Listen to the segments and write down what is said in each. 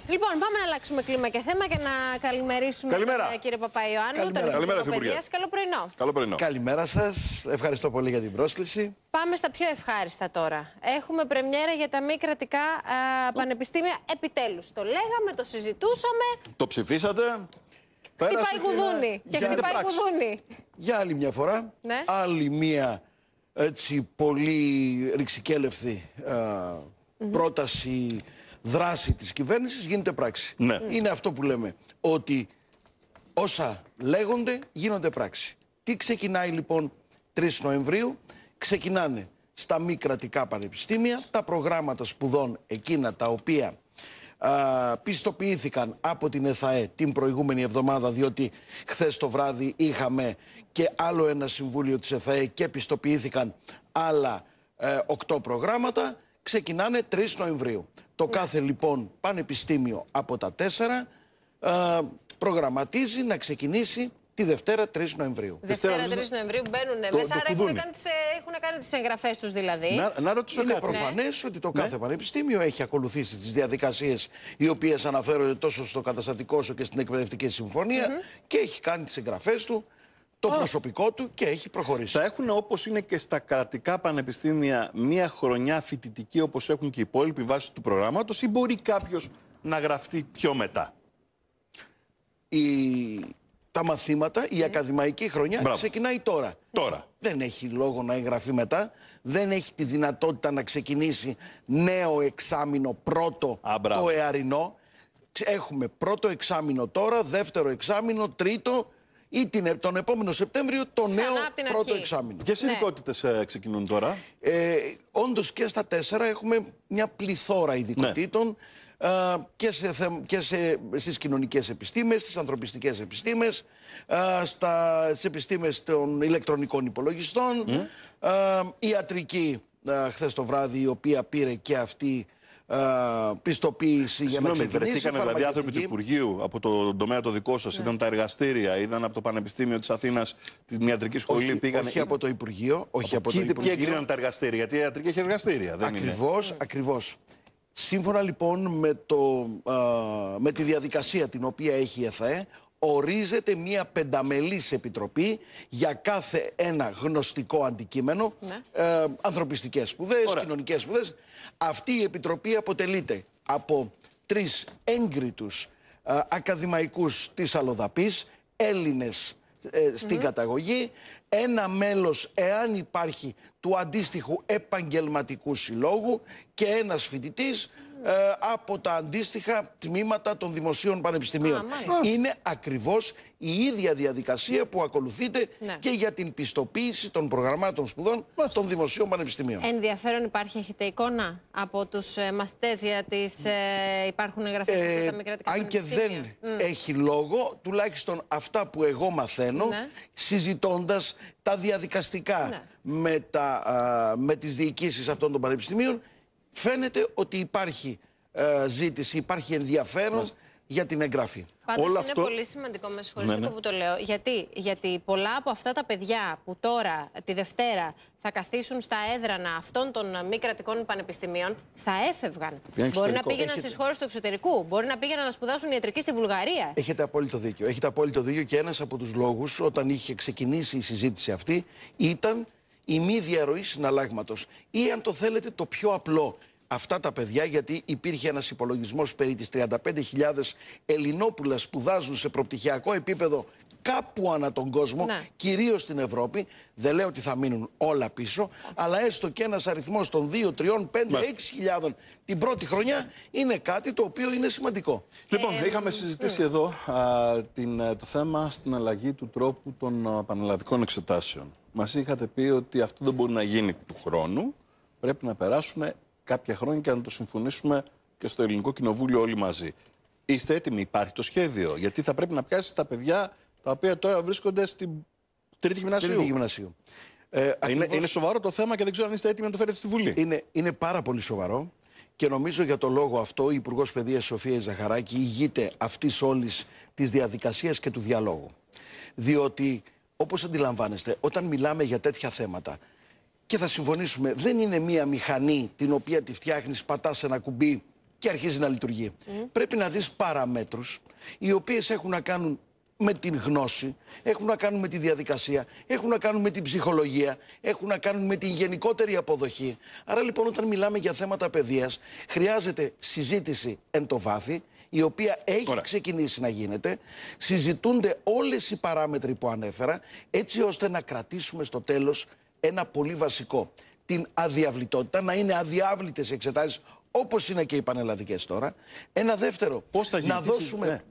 Λοιπόν, πάμε να αλλάξουμε κλίμα και θέμα και να καλημερίσουμε τον κύριο Παπαϊωάννου, τον Υπουργό Παιδείας. Καλό πρωινό. Καλό πρωινό. Καλημέρα σας. Ευχαριστώ πολύ για την πρόσκληση. Πάμε στα πιο ευχάριστα τώρα. Έχουμε πρεμιέρα για τα μη κρατικά πανεπιστήμια. Επιτέλους. Το λέγαμε, το συζητούσαμε. Το ψηφίσατε. Χτυπάει κουδούνι. Και χτυπάει κουδούνι. Για άλλη μια φορά. Ναι. Άλλη μια έτσι πολύ ρηξικέλευθη πρόταση, δράση της κυβέρνησης γίνεται πράξη. Ναι. Είναι αυτό που λέμε, ότι όσα λέγονται γίνονται πράξη. Τι ξεκινάει λοιπόν 3 Νοεμβρίου? Ξεκινάνε στα μη κρατικά πανεπιστήμια τα προγράμματα σπουδών εκείνα τα οποία πιστοποιήθηκαν από την ΕΘΑΕ την προηγούμενη εβδομάδα, διότι χθες το βράδυ είχαμε και άλλο ένα συμβούλιο της ΕΘΑΕ και πιστοποιήθηκαν άλλα 8 προγράμματα. Ξεκινάνε 3 Νοεμβρίου. Το κάθε λοιπόν πανεπιστήμιο από τα 4 προγραμματίζει να ξεκινήσει τη Δευτέρα 3 Νοεμβρίου. Δευτέρα 3 Νοεμβρίου μπαίνουν μέσα, άρα έχουν κάνει τις εγγραφές τους δηλαδή. Να ρωτήσω κάτι. Είναι προφανές ότι το κάθε πανεπιστήμιο έχει ακολουθήσει τις διαδικασίες οι οποίες αναφέρονται τόσο στο καταστατικό όσο και στην εκπαιδευτική συμφωνία και έχει κάνει τις εγγραφές του, το προσωπικό του και έχει προχωρήσει. Θα έχουν, όπως είναι και στα κρατικά πανεπιστήμια, μία χρονιά φοιτητική όπως έχουν και οι υπόλοιποι βάσει του προγράμματος, ή μπορεί κάποιος να γραφτεί πιο μετά? Τα μαθήματα, η ακαδημαϊκή χρονιά ξεκινάει τώρα. Δεν έχει λόγο να εγγραφεί μετά. Δεν έχει τη δυνατότητα να ξεκινήσει νέο εξάμηνο πρώτο το εαρινό. Έχουμε πρώτο εξάμηνο τώρα, δεύτερο εξάμηνο, τρίτο ή τον επόμενο Σεπτέμβριο το νέο πρώτο εξάμηνο. Ποιες ειδικότητες ξεκινούν τώρα? Όντως και στα 4 έχουμε μια πληθώρα ειδικοτήτων. Και στις κοινωνικές επιστήμες, στις ανθρωπιστικές επιστήμες, στις επιστήμες των ηλεκτρονικών υπολογιστών, ιατρική χθες το βράδυ, η οποία πήρε και αυτή πιστοποίηση για να ξεκινήσει. Βρεθήκανε δηλαδή άνθρωποι του Υπουργείου από το τομέα το δικό σας, είδαν τα εργαστήρια, είδαν από το Πανεπιστήμιο της Αθήνας, τη ιατρική σχολή, πήγαν. Όχι από το Υπουργείο. Ποιοι έγκριναν τα εργαστήρια? Γιατί η ιατρική έχει εργαστήρια. Ακριβώς. Σύμφωνα λοιπόν με τη διαδικασία την οποία έχει η ΕΘΑΕ, ορίζεται μια 5μελής επιτροπή για κάθε ένα γνωστικό αντικείμενο, ανθρωπιστικές σπουδές, κοινωνικές σπουδές. Αυτή η επιτροπή αποτελείται από 3 έγκριτους ακαδημαϊκούς της Αλλοδαπής, Έλληνες στην καταγωγή, ένα μέλος εάν υπάρχει του αντίστοιχου επαγγελματικού συλλόγου και ένας φοιτητής από τα αντίστοιχα τμήματα των δημοσίων πανεπιστημίων. Είναι ακριβώς η ίδια διαδικασία που ακολουθείται και για την πιστοποίηση των προγραμμάτων σπουδών των δημοσίων πανεπιστημίων. Ενδιαφέρον υπάρχει, έχετε εικόνα από τους μαθητές για τις υπάρχουν εγγραφές στα μη κρατικά πανεπιστήμια? Αν και δεν έχει λόγο, τουλάχιστον αυτά που εγώ μαθαίνω, συζητώντας τα διαδικαστικά με τις διοικήσεις αυτών των πανεπιστημίων, φαίνεται ότι υπάρχει ζήτηση, υπάρχει ενδιαφέρον για την εγγραφή. Πάντως είναι πολύ σημαντικό, με συγχωρείτε που το λέω, γιατί πολλά από αυτά τα παιδιά που τώρα τη Δευτέρα θα καθίσουν στα έδρανα αυτών των μη κρατικών πανεπιστημίων θα έφευγαν. Μπορεί να πήγαιναν στις χώρες του εξωτερικού, μπορεί να πήγαιναν να σπουδάσουν ιατρική στη Βουλγαρία. Έχετε απόλυτο δίκιο. Έχετε απόλυτο δίκιο και ένας από τους λόγους όταν είχε ξεκινήσει η συζήτηση αυτή ήταν η μη διαρροή συναλλάγματος. Ή αν το θέλετε το πιο απλό, αυτά τα παιδιά, γιατί υπήρχε ένας υπολογισμός περί τις 35.000 Ελληνόπουλα σπουδάζουν σε προπτυχιακό επίπεδο κάπου ανά τον κόσμο, κυρίως στην Ευρώπη. Δεν λέω ότι θα μείνουν όλα πίσω, αλλά έστω και ένας αριθμός των 2, 3, 5, 6.000 την πρώτη χρονιά είναι κάτι το οποίο είναι σημαντικό. Λοιπόν, είχαμε συζητήσει εδώ το θέμα στην αλλαγή του τρόπου των πανελλαδικών εξετάσεων. Μας είχατε πει ότι αυτό δεν μπορεί να γίνει του χρόνου, πρέπει να περάσουν κάποια χρόνια και να το συμφωνήσουμε και στο Ελληνικό Κοινοβούλιο όλοι μαζί. Είστε έτοιμοι, υπάρχει το σχέδιο? Γιατί θα πρέπει να πιάσει τα παιδιά τα οποία τώρα βρίσκονται στην τρίτη γυμνασίου. Είναι σοβαρό το θέμα και δεν ξέρω αν είστε έτοιμοι να το φέρετε στη Βουλή. Είναι πάρα πολύ σοβαρό και νομίζω για το λόγο αυτό η Υπουργός Παιδείας Σοφία Ζαχαράκη ηγείται αυτής όλης της διαδικασίας και του διαλόγου. Διότι, όπως αντιλαμβάνεστε, όταν μιλάμε για τέτοια θέματα, και θα συμφωνήσουμε, δεν είναι μία μηχανή την οποία τη φτιάχνεις, πατάς ένα κουμπί και αρχίζει να λειτουργεί. Πρέπει να δεις παραμέτρους οι οποίες έχουν να κάνουν με την γνώση, έχουν να κάνουν με τη διαδικασία, έχουν να κάνουν με την ψυχολογία, έχουν να κάνουν με την γενικότερη αποδοχή. Άρα λοιπόν όταν μιλάμε για θέματα παιδείας, χρειάζεται συζήτηση εν το βάθη, η οποία έχει ξεκινήσει να γίνεται. Συζητούνται όλες οι παράμετροι που ανέφερα, έτσι ώστε να κρατήσουμε στο τέλος ένα πολύ βασικό. Την αδιαβλητότητα, να είναι αδιάβλητες οι εξετάσεις, όπως είναι και οι πανελλαδικές τώρα. Ένα δεύτερο,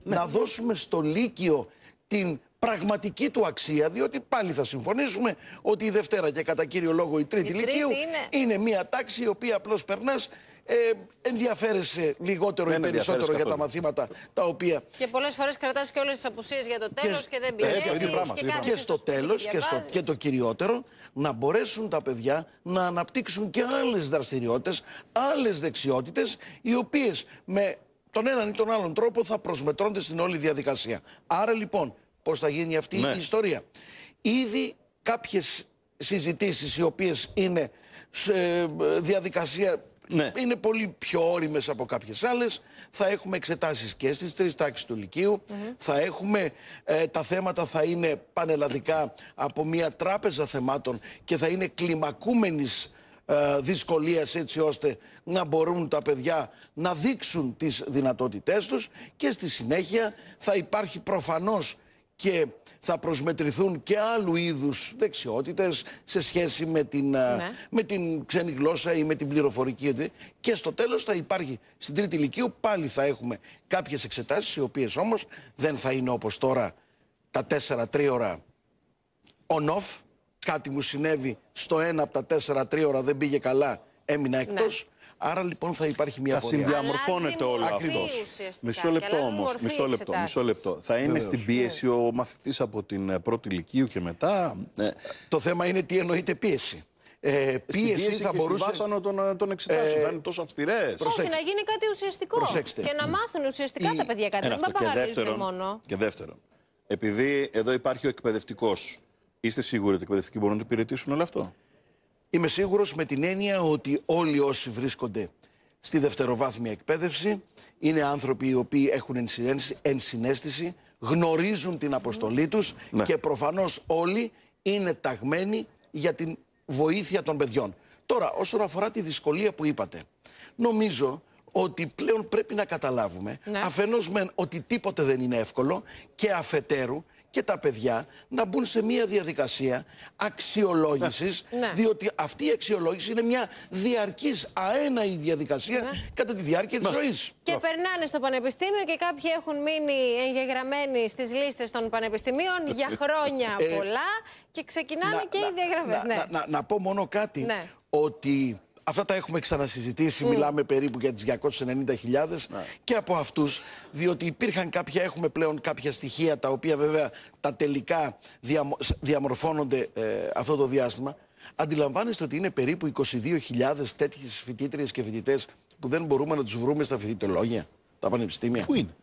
να δώσουμε στο Λύκειο την πραγματική του αξία, διότι πάλι θα συμφωνήσουμε ότι η Δευτέρα και κατά κύριο λόγο η Τρίτη Λυκείου είναι μια τάξη η οποία απλώς περνάς, ενδιαφέρεσαι λιγότερο ή περισσότερο για τα μαθήματα τα οποία... Και πολλές φορές κρατάς και όλες τις απουσίες για το τέλος και δεν πηγαίνεις. Και στο τέλος και το κυριότερο, να μπορέσουν τα παιδιά να αναπτύξουν και άλλες δραστηριότητες, άλλες δεξιότητες, οι οποίες με τον έναν ή τον άλλον τρόπο θα προσμετρώνται στην όλη διαδικασία. Άρα λοιπόν, πώς θα γίνει αυτή η ιστορία? Ήδη κάποιες συζητήσεις οι οποίες είναι σε διαδικασία, είναι πολύ πιο όριμες από κάποιες άλλες. Θα έχουμε εξετάσεις και στις 3 τάξεις του Λυκείου. Θα έχουμε, τα θέματα θα είναι πανελλαδικά από μια τράπεζα θεμάτων και θα είναι κλιμακούμενης δυσκολίας, έτσι ώστε να μπορούν τα παιδιά να δείξουν τις δυνατότητές τους, και στη συνέχεια θα υπάρχει προφανώς και θα προσμετρηθούν και άλλου είδους δεξιότητες σε σχέση με την ξένη γλώσσα ή με την πληροφορική. Και στο τέλος θα υπάρχει στην Τρίτη Λυκείου, πάλι θα έχουμε κάποιες εξετάσεις, οι οποίες όμως δεν θα είναι όπως τώρα τα 4 τρίωρα on-off. Κάτι μου συνέβη στο ένα από τα 4 τρίωρα, δεν πήγε καλά, έμεινα εκτός. Άρα λοιπόν θα υπάρχει μια πορεία. Θα συνδιαμορφώνεται όλο αυτό. Μισό λεπτό όμως, μισό λεπτό. Θα είναι στην πίεση ο μαθητής από την πρώτη Λυκείου και μετά. Το θέμα είναι τι εννοείται πίεση. Πίεση θα μπορούσε. Στη βάσανο των εξετάσεων, θα είναι τόσο αυστηρές. Όχι, να γίνει κάτι ουσιαστικό. Προσέξτε. Και να μάθουν ουσιαστικά τα παιδιά κάτι. Δεν παπαγαλίζουν μόνο. Και δεύτερον, επειδή εδώ υπάρχει ο εκπαιδευτικός, είστε σίγουροι ότι οι εκπαιδευτικοί μπορούν να το υπηρετήσουν όλο αυτό? Είμαι σίγουρος με την έννοια ότι όλοι όσοι βρίσκονται στη δευτεροβάθμια εκπαίδευση είναι άνθρωποι οι οποίοι έχουν ενσυναίσθηση, γνωρίζουν την αποστολή τους και προφανώς όλοι είναι ταγμένοι για την βοήθεια των παιδιών. Τώρα, όσον αφορά τη δυσκολία που είπατε, νομίζω ότι πλέον πρέπει να καταλάβουμε αφενός μεν ότι τίποτε δεν είναι εύκολο, και αφετέρου και τα παιδιά να μπουν σε μια διαδικασία αξιολόγησης, διότι αυτή η αξιολόγηση είναι μια διαρκής αέναη διαδικασία κατά τη διάρκεια της ζωής. Και περνάνε στο πανεπιστήμιο και κάποιοι έχουν μείνει εγγεγραμμένοι στις λίστες των πανεπιστημίων για χρόνια πολλά και ξεκινάνε και οι διαγραφές. Να πω μόνο κάτι, ότι αυτά τα έχουμε ξανασυζητήσει, μιλάμε περίπου για τις 290.000 και από αυτούς, διότι υπήρχαν κάποια, έχουμε πλέον κάποια στοιχεία τα οποία βέβαια τα τελικά διαμορφώνονται αυτό το διάστημα. Αντιλαμβάνεστε ότι είναι περίπου 22.000 τέτοιες φοιτήτριες και φοιτητές που δεν μπορούμε να τους βρούμε στα φοιτητολόγια, τα πανεπιστήμια. Πού είναι?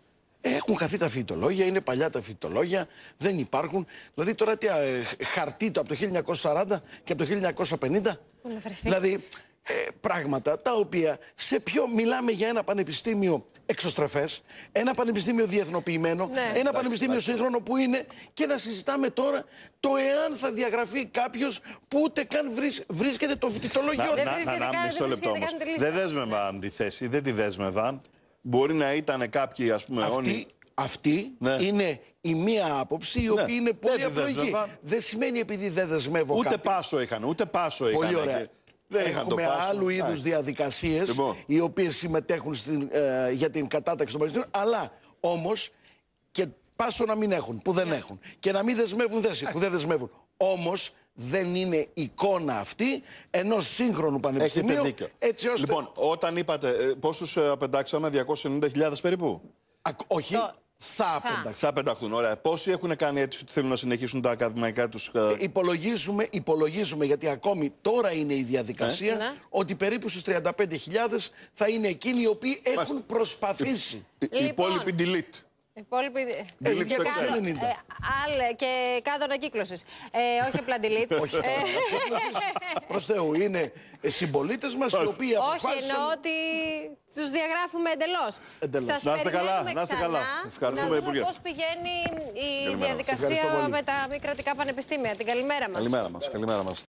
Έχουν χαθεί τα φοιτητολόγια, είναι παλιά τα φοιτητολόγια, δεν υπάρχουν. Δηλαδή τώρα χαρτί το από το 1940 και από το 1950. Δηλαδή πράγματα τα οποία μιλάμε για ένα πανεπιστήμιο εξωστρεφές, ένα πανεπιστήμιο διεθνοποιημένο, ένα πανεπιστήμιο σύγχρονο που είναι, και να συζητάμε τώρα το εάν θα διαγραφεί κάποιος που ούτε καν βρίσκεται το φοιτητολόγιο. Μισό λεπτό όμως. Δεν δέσμευαν τη θέση, δεν τη δέσμευαν. Μπορεί να ήταν κάποιοι, ας πούμε, Αυτή είναι η μία άποψη, η οποία είναι πολύ απλοϊκή. Δεν σημαίνει επειδή δεν δεσμεύω ούτε πάσο είχαν, ούτε πάσο είχαν. Πολύ ωραία. Έχουμε άλλου είδους διαδικασίες οι οποίες συμμετέχουν για την κατάταξη των πανεπιστήμιων, αλλά όμως και πάσο να μην έχουν, που δεν έχουν, και να μην δεσμεύουν θέση, που δεν δεσμεύουν. Όμως δεν είναι εικόνα αυτή ενός σύγχρονου πανεπιστημίου. Έχετε δίκιο. Έτσι ώστε... Λοιπόν, όταν είπατε πόσους απεντάξαμε, 290.000 περίπου? Όχι. Θα απενταχθούν. Ωραία. Πόσοι έχουν κάνει έτσι ότι θέλουν να συνεχίσουν τα ακαδημαϊκά τους? Υπολογίζουμε, γιατί ακόμη τώρα είναι η διαδικασία, ότι περίπου στους 35.000 θα είναι εκείνοι οι οποίοι έχουν προσπαθήσει. Οι υπόλοιποι delete. Delete στο Excel. Και κάδο ανακύκλωσης. Όχι απλά delete. Όχι, προς Θεού, είναι συμπολίτες μας οι οποίοι αποφάσισαν... Όχι, εννοώ ότι τους διαγράφουμε εντελώς. Σας Να είστε καλά, περιμένουμε να είστε ξανά, καλά. Ευχαριστούμε, να δούμε Υπουργέ. πώς πηγαίνει η Καλημέρα. διαδικασία με τα μη κρατικά πανεπιστήμια. Την καλημέρα μας. Καλημέρα μας.